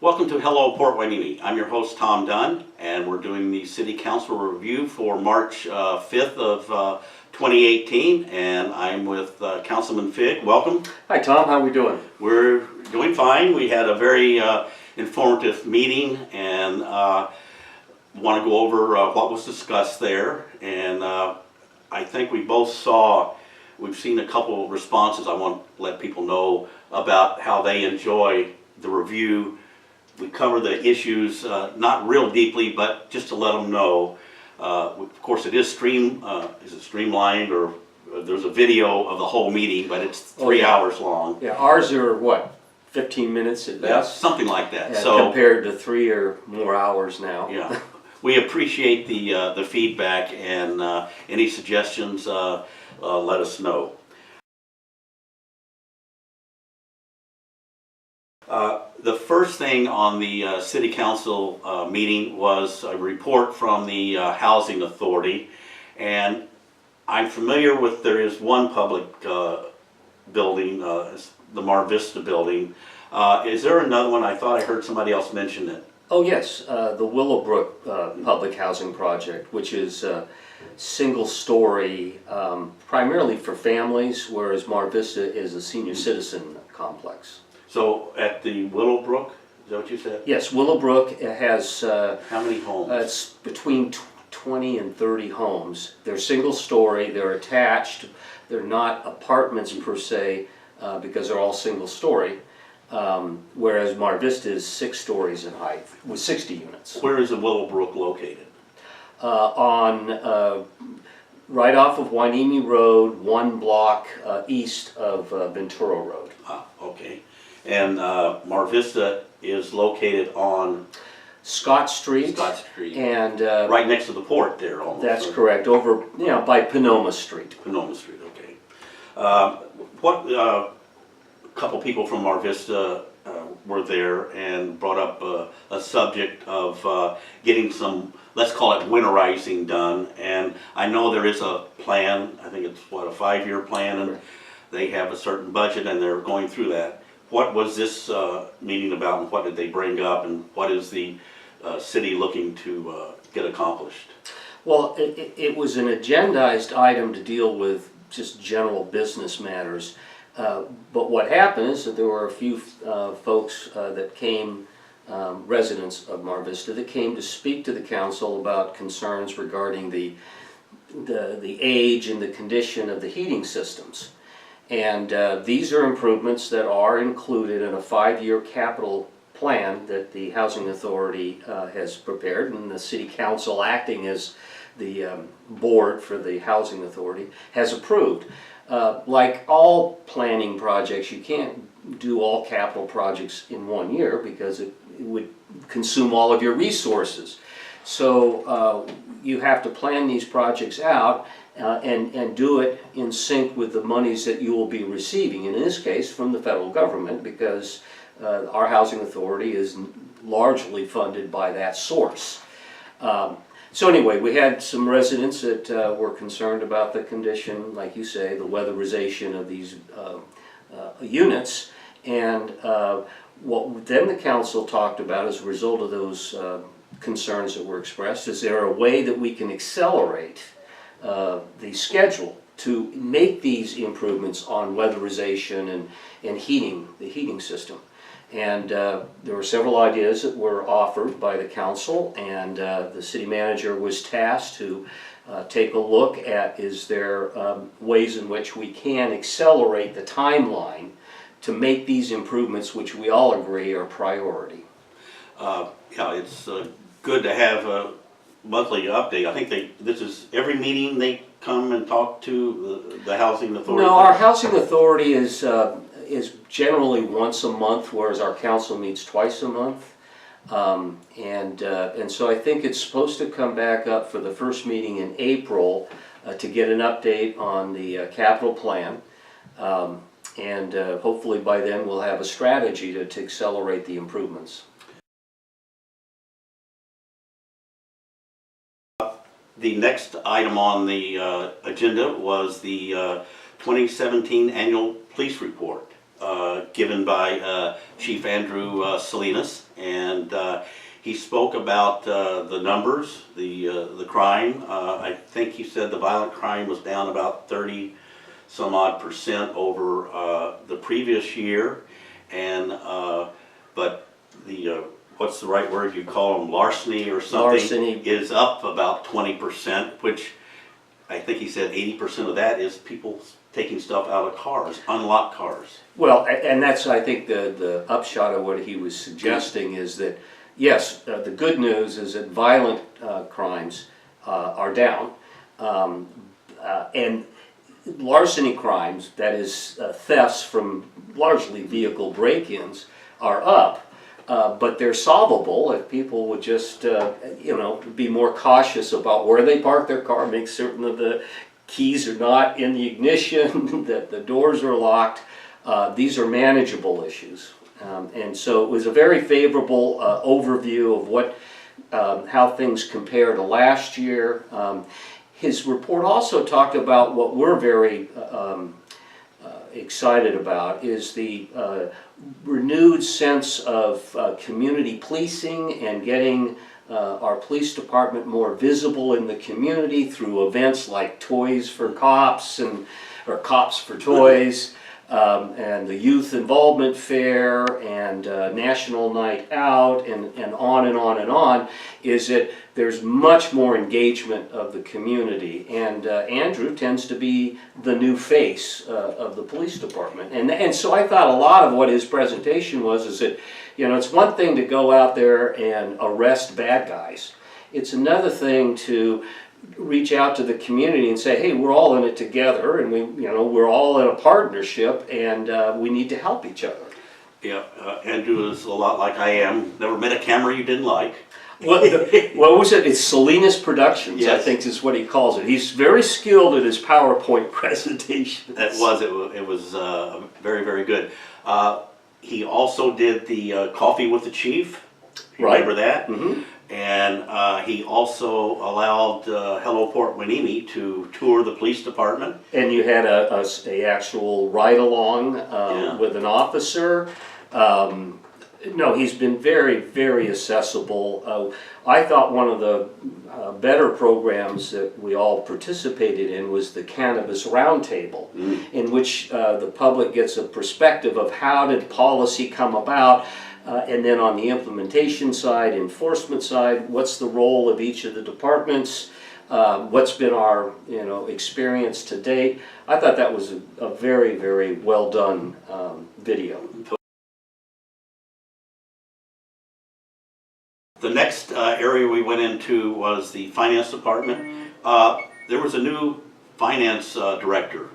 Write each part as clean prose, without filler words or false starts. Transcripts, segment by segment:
Welcome to Hello Port Hueneme. I'm your host Tom Dunn, and we're doing the City Council review for March 5th of 2018, and I'm with Councilman Figg. Welcome. Hi Tom, how are we doing? We're doing fine. We had a very informative meeting, and want to go over what was discussed there. And I think we both we've seen a couple of responses. I want to let people know about how they enjoy the review. We cover the issues not real deeply, but just to let them know. Of course, it is streamlined, or there's a video of the whole meeting, but it's 3 hours long. Yeah, ours are what, 15 minutes at best? Yeah, something like that. Yeah, so compared to 3 or more hours now. Yeah, we appreciate the feedback, and any suggestions, let us know. The first thing on the City Council meeting was a report from the Housing Authority, and I'm familiar with, there is one public building, the Mar Vista building. Is there another one? I thought I heard somebody else mention it. Oh yes, the Willowbrook Public Housing Project, which is single story, primarily for families, whereas Mar Vista is a senior citizen complex. So at the Willowbrook, is that what you said? Yes, Willowbrook has how many homes? It's between 20 and 30 homes. They're single story, they're attached, they're not apartments per se, because they're all single story, whereas Mar Vista is 6 stories in height with 60 units. Where is the Willowbrook located? Right off of Hueneme Road, 1 block east of Ventura Road. Ah, okay. And Mar Vista is located on Scott Street. Scott Street. And right next to the port there, almost. That's correct. Over, by Panoma Street. Panoma Street, okay. A couple people from Mar Vista were there and brought up a subject of getting some, let's call it winterizing done. And I know there is a plan. I think it's a 5-year plan, and they have a certain budget, and they're going through that. What was this meeting about, and what did they bring up, and what is the city looking to get accomplished? Well, it was an agendized item to deal with just general business matters. But what happened is that there were a few folks that came, residents of Mar Vista, that came to speak to the council about concerns regarding the age and the condition of the heating systems. And these are improvements that are included in a 5-year capital plan that the Housing Authority has prepared, and the City Council, acting as the board for the Housing Authority, has approved. Like all planning projects, you can't do all capital projects in 1 year because it would consume all of your resources. So you have to plan these projects out and do it in sync with the monies that you will be receiving, and in this case from the federal government, because our Housing Authority is largely funded by that source. So anyway, we had some residents that were concerned about the condition, like you say, the weatherization of these units, and what then the council talked about as a result of those concerns that were expressed, is there a way that we can accelerate the schedule to make these improvements on weatherization and heating, the heating system. And there were several ideas that were offered by the council, and the city manager was tasked to take a look at, is there ways in which we can accelerate the timeline to make these improvements, which we all agree are priority. Yeah, it's good to have a monthly update. I think this is every meeting they come and talk to the Housing Authority. No, our Housing Authority is generally once a month, whereas our council meets twice a month. And so I think it's supposed to come back up for the first meeting in April to get an update on the capital plan. And hopefully by then we'll have a strategy to accelerate the improvements. The next item on the agenda was the 2017 annual police report. given by Chief Andrew Salinas, and he spoke about the numbers, the crime. I think he said the violent crime was down about 30 some odd percent over the previous year, and but the what's the right word you call them, larceny or something, Larceny. is up about 20%, which I think he said 80% of that is people taking stuff out of cars, unlocked cars. Well, and that's, I think, the upshot of what he was suggesting is that, yes, the good news is that violent crimes are down, and larceny crimes, that is thefts from largely vehicle break-ins, are up. But they're solvable if people would just, be more cautious about where they park their car, make certain that the keys are not in the ignition, that the doors are locked. These are manageable issues. And so it was a very favorable overview of what, how things compare to last year. His report also talked about what we're very excited about is the renewed sense of community policing and getting our police department more visible in the community through events like Toys for Cops or Cops for Toys, and the Youth Involvement Fair and National Night Out and on and on and on, is that there's much more engagement of the community, and Andrew tends to be the new face of the police department. And so I thought a lot of what his presentation was is that, it's one thing to go out there and arrest bad guys. It's another thing to reach out to the community and say, hey, we're all in it together, and we're all in a partnership, and we need to help each other. Yeah, Andrew is a lot like I am. Never met a camera you didn't like. What was it? It's Salinas Productions, yes. I think is what he calls it. He's very skilled at his PowerPoint presentations. It was very, very good. He also did the Coffee with the Chief. You remember that? Mm-hmm. And he also allowed Hello Port Hueneme to tour the police department. And you had a actual ride-along with an officer. No, he's been very, very accessible. I thought one of the better programs that we all participated in was the Cannabis Roundtable, in which the public gets a perspective of how did policy come about, and then on the implementation side, enforcement side, what's the role of each of the departments, what's been our experience to date. I thought that was a very, very well done video. The next area we went into was the finance department. There was a new finance director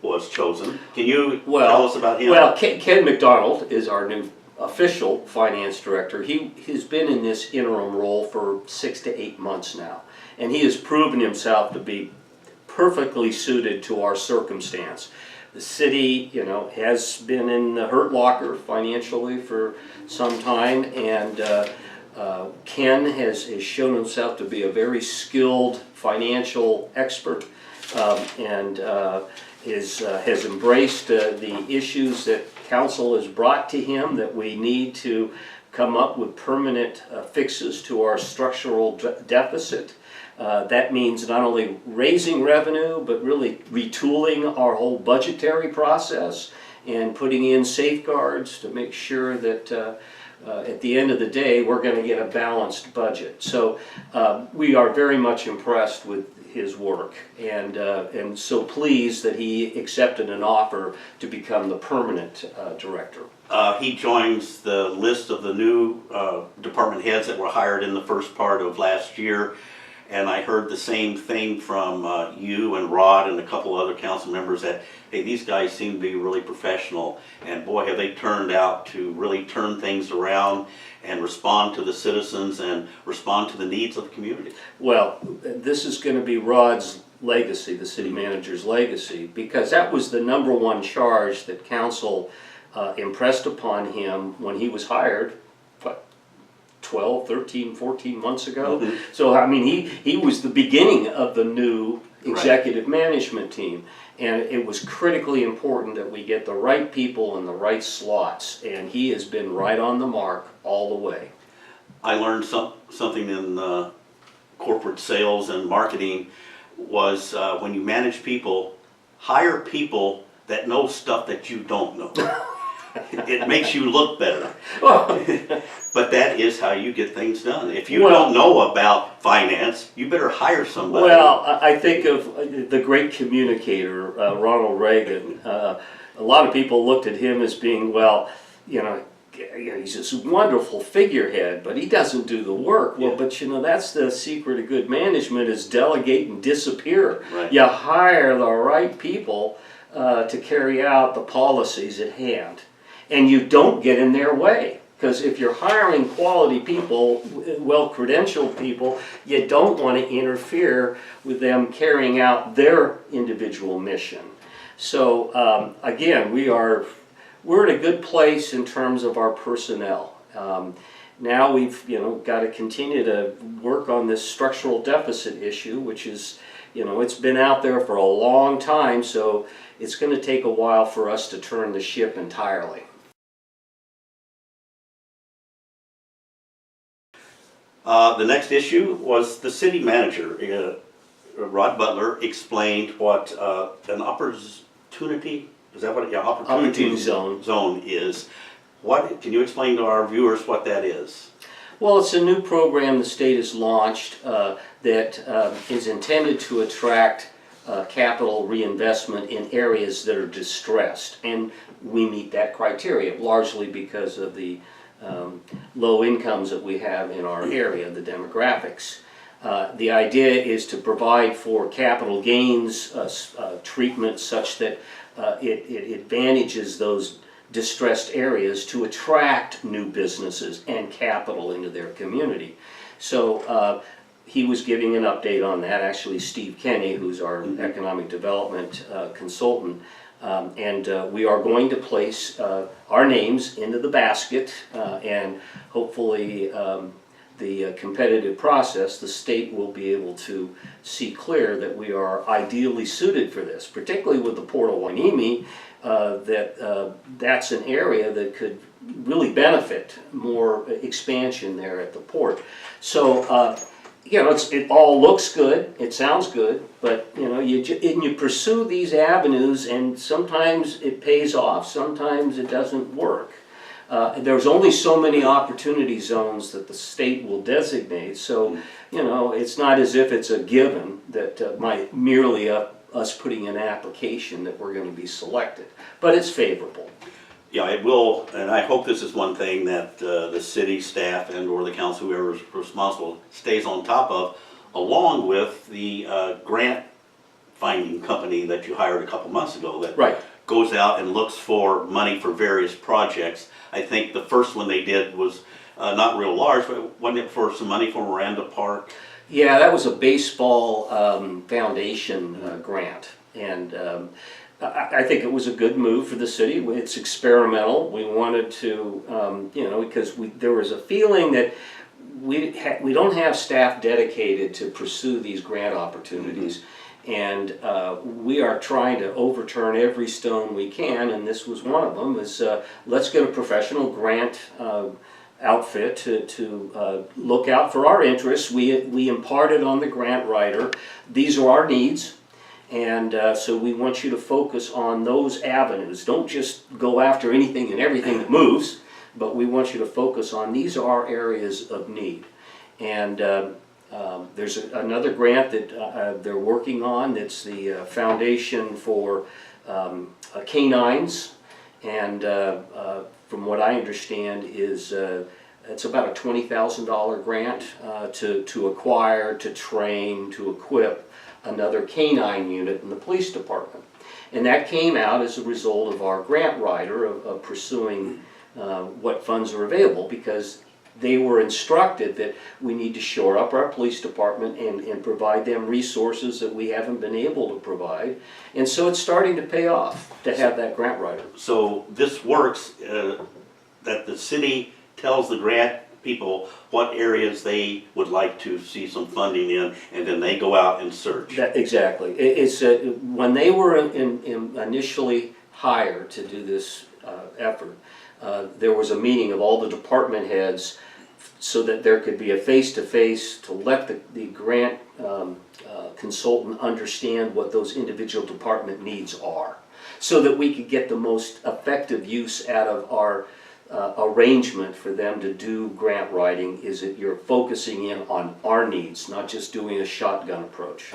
was chosen. Can you tell us about him? Well, Ken McDonald is our new official finance director. He's been in this interim role for 6 to 8 months now, and he has proven himself to be perfectly suited to our circumstance. The city, has been in the hurt locker financially for some time, and Ken has shown himself to be a very skilled financial expert, and has embraced the issues that council has brought to him, that we need to come up with permanent fixes to our structural deficit. That means not only raising revenue, but really retooling our whole budgetary process and putting in safeguards to make sure that at the end of the day we're going to get a balanced budget. So we are very much impressed with his work, and so pleased that he accepted an offer to become the permanent director. He joins the list of the new department heads that were hired in the first part of last year. And I heard the same thing from you and Rod and a couple other council members that, hey, these guys seem to be really professional, and boy, have they turned out to really turn things around and respond to the citizens and respond to the needs of the community. Well, this is going to be Rod's legacy, the city manager's legacy, because that was the #1 charge that council impressed upon him when he was hired 12, 13, 14 months ago. Mm-hmm. So, I mean, he was the beginning of the new executive management team. And it was critically important that we get the right people in the right slots, and he has been right on the mark all the way. I learned something in corporate sales and marketing was when you manage people, hire people that know stuff that you don't know. It makes you look better. But that is how you get things done. If you don't know about finance, you better hire somebody. Well, I think of the great communicator, Ronald Reagan. A lot of people looked at him as being, well, he's this wonderful figurehead, but he doesn't do the work. Well, but that's the secret of good management, is delegate and disappear. Right. You hire the right people to carry out the policies at hand. And you don't get in their way. Because if you're hiring quality people, well-credentialed people, you don't want to interfere with them carrying out their individual mission. So again, we're in a good place in terms of our personnel. Now we've got to continue to work on this structural deficit issue, which is it's been out there for a long time, so it's going to take a while for us to turn the ship entirely. The next issue was the city manager. Rod Butler explained what an opportunity, is that what opportunity zone is. Can you explain to our viewers what that is? Well, it's a new program the state has launched that is intended to attract capital reinvestment in areas that are distressed, and we meet that criteria largely because of the low incomes that we have in our area, the demographics. The idea is to provide for capital gains treatment such that it advantages those distressed areas to attract new businesses and capital into their community. So he was giving an update on that. Actually, Steve Kenny, who's our economic development consultant, and we are going to place our names into the basket, and hopefully the competitive process, the state will be able to see clear that we are ideally suited for this, particularly with the Port of Hueneme, that's an area that could really benefit more expansion there at the port. So it all looks good, it sounds good, but you pursue these avenues, and sometimes it pays off, sometimes it doesn't work. There's only so many opportunity zones that the state will designate, so it's not as if it's a given that might merely us putting an application that we're going to be selected, but it's favorable. Yeah, it will, and I hope this is one thing that the city staff and or the council, whoever is responsible, stays on top of, along with the grant finding company that you hired a couple months ago that goes out and looks for money for various projects. I think the first one they did was not real large, but wasn't it for some money for Miranda Park? Yeah, that was a baseball foundation grant, and I think it was a good move for the city. It's experimental. We wanted to, because there was a feeling that we don't have staff dedicated to pursue these grant opportunities, and we are trying to overturn every stone we can, and this was one of them, is let's get a professional grant outfit to look out for our interests. We imparted on the grant writer, these are our needs, and so we want you to focus on those avenues. Don't just go after anything and everything that moves, but we want you to focus on these are our areas of need. And there's another grant that they're working on. That's the Foundation for Canines, and from what I understand is it's about a $20,000 grant to acquire, to train, to equip another canine unit in the police department. And that came out as a result of our grant writer of pursuing what funds are available, because they were instructed that we need to shore up our police department and provide them resources that we haven't been able to provide. And so it's starting to pay off to have that grant writer. So this works, that the city tells the grant people what areas they would like to see some funding in, and then they go out and search. Exactly. It's when they were initially hired to do this effort, there was a meeting of all the department heads so that there could be a face-to-face to let the grant consultant understand what those individual department needs are, so that we could get the most effective use out of our arrangement for them to do grant writing. Is that you're focusing in on our needs, not just doing a shotgun approach.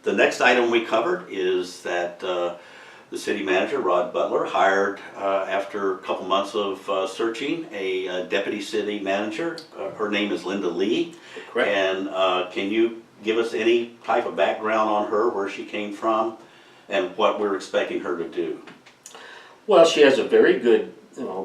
The next item we covered is that the city manager, Rod Butler, hired, after a couple months of searching, a deputy city manager. Her name is Linda Lee. Correct. And can you give us any type of background on her, where she came from, and what we're expecting her to do? Well, she has a very good,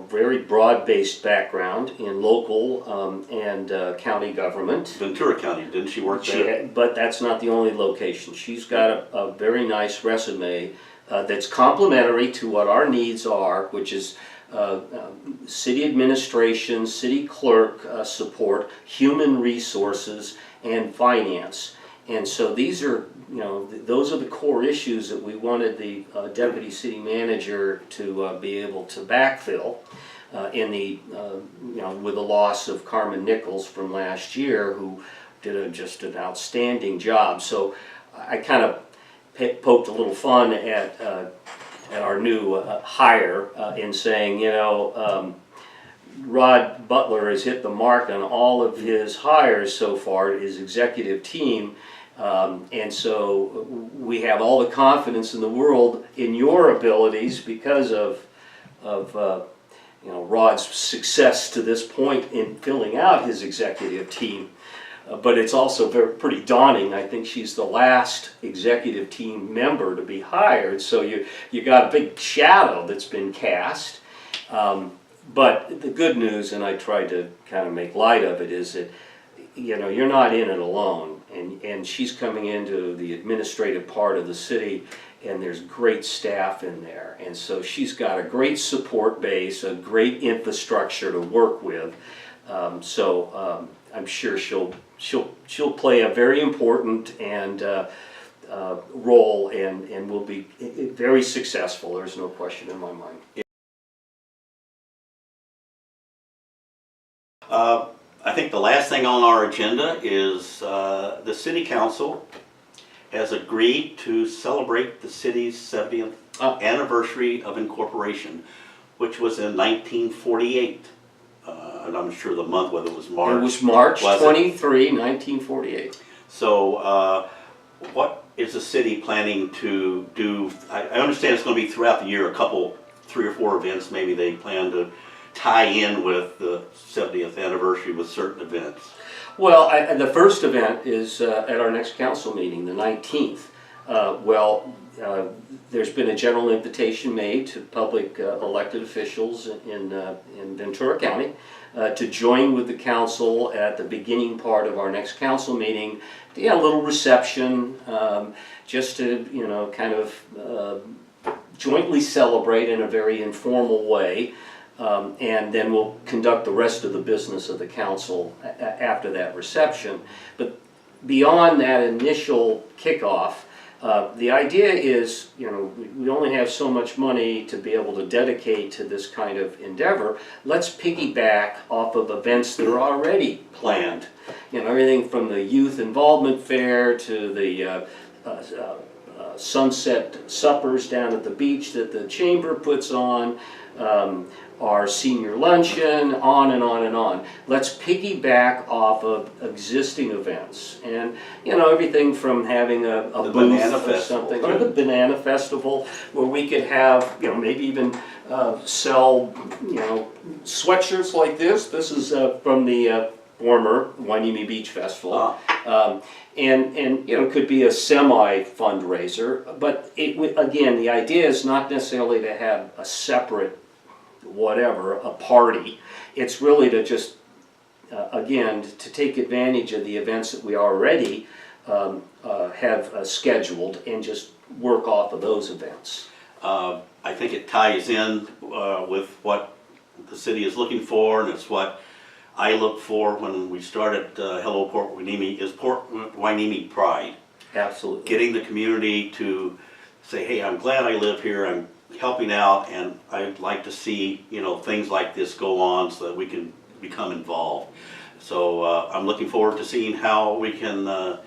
very broad-based background in local and county government. Ventura County, didn't she work there? But that's not the only location. She's got a very nice resume that's complementary to what our needs are, which is city administration, city clerk support, human resources, and finance. And so these are, those are the core issues that we wanted the deputy city manager to be able to backfill in the, with the loss of Carmen Nichols from last year, who did just an outstanding job. So I kind of poked a little fun at our new hire in saying, Rod Butler has hit the mark on all of his hires so far, his executive team. And so we have all the confidence in the world in your abilities because of Rod's success to this point in filling out his executive team. But it's also pretty daunting. I think she's the last executive team member to be hired, so you got a big shadow that's been cast. But the good news, and I tried to kind of make light of it, is that you're not in it alone, and she's coming into the administrative part of the city, and there's great staff in there, and so she's got a great support base, a great infrastructure to work with. So I'm sure she'll play a very important and role, and will be very successful. There's no question in my mind. I think the last thing on our agenda is the City Council has agreed to celebrate the city's 70th anniversary of incorporation, which was in 1948. And I'm sure the month, whether it was March. It was March 23, 1948. So what is the city planning to do? I understand it's going to be throughout the year, 3 or 4 events maybe they plan to tie in with the 70th anniversary with certain events. Well, the first event is at our next council meeting, the 19th. There's been a general invitation made to public elected officials in Ventura County to join with the council at the beginning part of our next council meeting. A little reception, just to kind of jointly celebrate in a very informal way. And then we'll conduct the rest of the business of the council after that reception. But beyond that initial kickoff, the idea is, we only have so much money to be able to dedicate to this kind of endeavor. Let's piggyback off of events that are already planned. Everything from the youth involvement fair to the sunset suppers down at the beach that the chamber puts on, our senior luncheon, on and on and on. Let's piggyback off of existing events, and everything from having a booth or something, or the Banana Festival, where we could have maybe even sell sweatshirts like this. This is from the former Wainimi Beach Festival. And it could be a semi fundraiser, but again, the idea is not necessarily to have a separate a party. It's really to just again to take advantage of the events that we already have scheduled and just work off of those events. I I think it ties in with what the city is looking for, and it's what I look for when we started Hello Port Hueneme, is Port Hueneme pride. Absolutely. Getting the community to say, hey, I'm glad I live here, I'm helping out, and I'd like to see, you know, things like this go on so that we can become involved. So I'm looking forward to seeing how we can,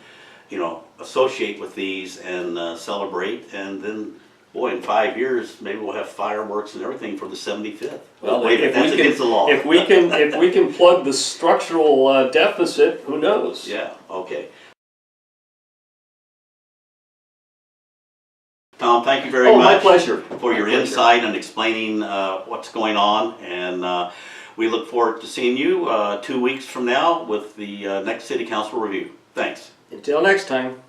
you know, associate with these and celebrate, and then, boy, in 5 years, maybe we'll have fireworks and everything for the 75th. Well, wait, if that's we against the law. if we can plug the structural deficit, who knows? Yeah, okay. Tom, thank you very much. My pleasure. For your insight and explaining what's going on, and we look forward to seeing you 2 weeks from now with the next City Council review. Thanks. Until next time.